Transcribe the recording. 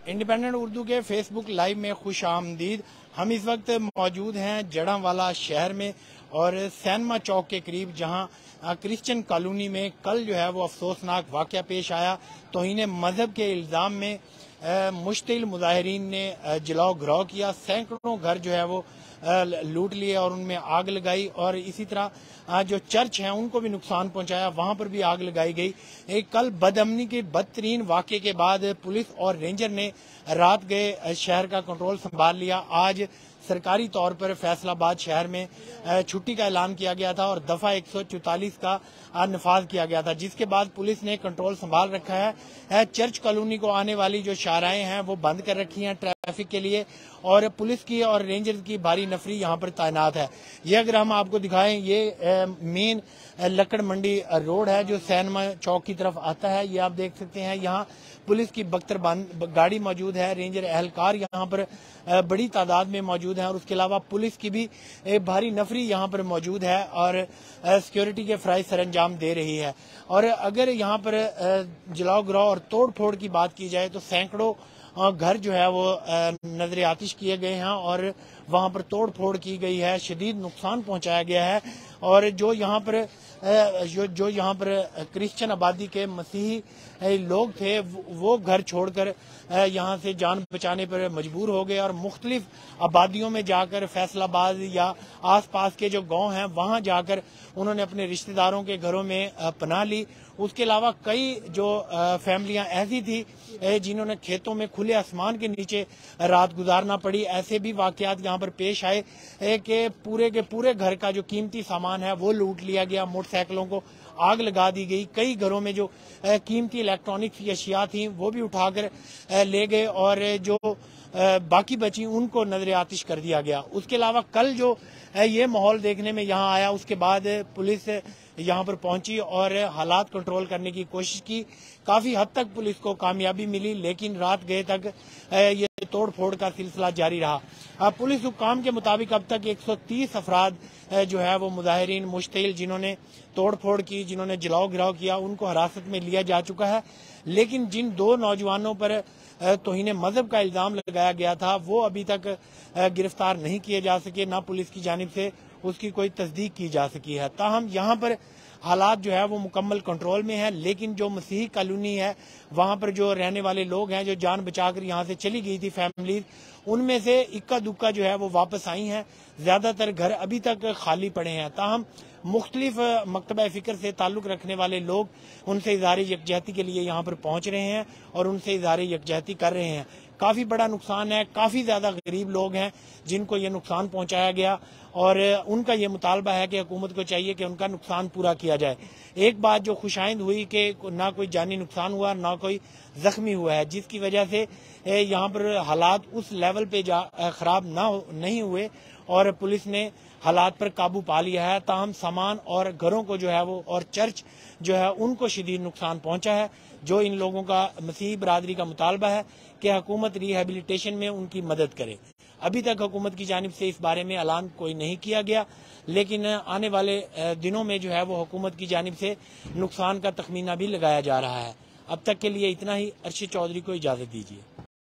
Independent Urdu के Facebook live में खुश आमदीद। हम इस वक्त मौजूद हैं जड़ांवाला शहर में और सैनमा चौक के करीब, जहां क्रिश्चियन कॉलोनी में कल जो है वो अफसोसनाक वाकया पेश आया। तौहीन मजहब के इल्जाम में मुश्तिल मुजाहिरीन ने जलाओ घराव किया। सैकड़ों घर जो है वो लूट लिए और उनमें आग लगाई, और इसी तरह जो चर्च हैं उनको भी नुकसान पहुंचाया, वहां पर भी आग लगाई गई। कल बदअमनी के बदतरीन वाक़े के बाद पुलिस और रेंजर ने रात गए शहर का कंट्रोल संभाल लिया। आज सरकारी तौर पर फैसलाबाद शहर में छुट्टी का ऐलान किया गया था और दफा 144 का नफाज किया गया था, जिसके बाद पुलिस ने कंट्रोल संभाल रखा है। चर्च कॉलोनी को आने वाली जो शाहराएं हैं वो बंद कर रखी हैं ट्रैफिक के लिए, और पुलिस की और रेंजर्स की भारी नफरी यहाँ पर तैनात है। ये अगर हम आपको दिखाएं, ये मेन लकड़ मंडी रोड है जो सैनमा चौक की तरफ आता है। ये आप देख सकते हैं, यहाँ पुलिस की बख्तर गाड़ी मौजूद है, रेंजर एहलकार यहाँ पर बड़ी तादाद में मौजूद हैं, और उसके अलावा पुलिस की भी भारी नफरी यहाँ पर मौजूद है और सिक्योरिटी के फराइज सरंजाम दे रही है। और अगर यहाँ पर जलाओ गिराव और तोड़ फोड़ की बात की जाए तो सैकड़ों घर जो है वो नजर आतिश किए गए हैं और वहां पर तोड़ फोड़ की गई है, शदीद नुकसान पहुंचाया गया है। और जो यहाँ पर क्रिश्चियन आबादी के मसीही लोग थे वो घर छोड़कर यहाँ से जान बचाने पर मजबूर हो गए और मुख्तलिफ आबादियों में जाकर, फैसलाबाद या आसपास के जो गांव हैं वहां जाकर उन्होंने अपने रिश्तेदारों के घरों में पनाह ली। उसके अलावा कई जो फैमिलियां ऐसी थी जिन्होंने खेतों में खुले आसमान के नीचे रात गुजारना पड़ी। ऐसे भी वाकयात यहाँ पर पेश आए कि पूरे के पूरे घर का जो कीमती सामान है वो लूट लिया गया, मोटरसाइकिलों को आग लगा दी गई, कई घरों में जो कीमती इलेक्ट्रॉनिक की अशिया थी वो भी उठाकर ले गए, और जो बाकी बची उनको नजर आतिश कर दिया गया। उसके अलावा कल जो ये माहौल देखने में यहाँ आया, उसके बाद पुलिस यहाँ पर पहुंची और हालात कंट्रोल करने की कोशिश की। काफी हद तक पुलिस को कामयाबी मिली, लेकिन रात गए तक ये तोड़ फोड़ का सिलसिला जारी रहा। पुलिस हुक्काम के मुताबिक अब तक 130 अफराद जो है वो मुजाहिरीन मुश्तिल जिन्होंने तोड़ फोड़ की, जिन्होंने जलाओ गिराव किया, उनको हिरासत में लिया जा चुका है। लेकिन जिन दो नौजवानों पर तौहीन मजहब का इल्जाम लगाया गया था वो अभी तक गिरफ्तार नहीं किए जा सके, ना पुलिस की जानिब से उसकी कोई तस्दीक की जा सकी है। ताहम यहाँ पर हालात जो है वो मुकम्मल कंट्रोल में है, लेकिन जो मसीही कॉलोनी है वहां पर जो रहने वाले लोग हैं, जो जान बचाकर यहाँ से चली गई थी फैमिली, उनमें से इक्का दुक्का जो है वो वापस आई हैं। ज्यादातर घर अभी तक खाली पड़े हैं। ताहम मुख्तलिफ मकतबा फिक्र से ताल्लुक रखने वाले लोग उनसे इज़हार यकजहती के लिए यहाँ पर पहुंच रहे हैं और उनसे इज़हार यकजहती कर रहे हैं। काफी बड़ा नुकसान है, काफी ज्यादा गरीब लोग हैं जिनको ये नुकसान पहुंचाया गया, और उनका ये मुतालबा है कि हुकूमत को चाहिए कि उनका नुकसान पूरा किया जाए। एक बात जो खुशाइंद हुई कि ना कोई जानी नुकसान हुआ, ना कोई जख्मी हुआ है, जिसकी वजह से यहाँ पर हालात उस लेवल पे खराब नहीं हुए और पुलिस ने हालात पर काबू पा लिया है। ताहम सामान और घरों को जो है वो और चर्च जो है उनको शदीद नुकसान पहुंचा है। जो इन लोगों का मसीही बरादरी का मुतालबा है कि हुकूमत रिहेबिलिटेशन में उनकी मदद करे। अभी तक हुकूमत की जानिब से इस बारे में ऐलान कोई नहीं किया गया, लेकिन आने वाले दिनों में जो है वो हुकूमत की जानिब से नुकसान का तखमीना भी लगाया जा रहा है। अब तक के लिए इतना ही। अर्शद चौधरी को इजाजत दीजिए।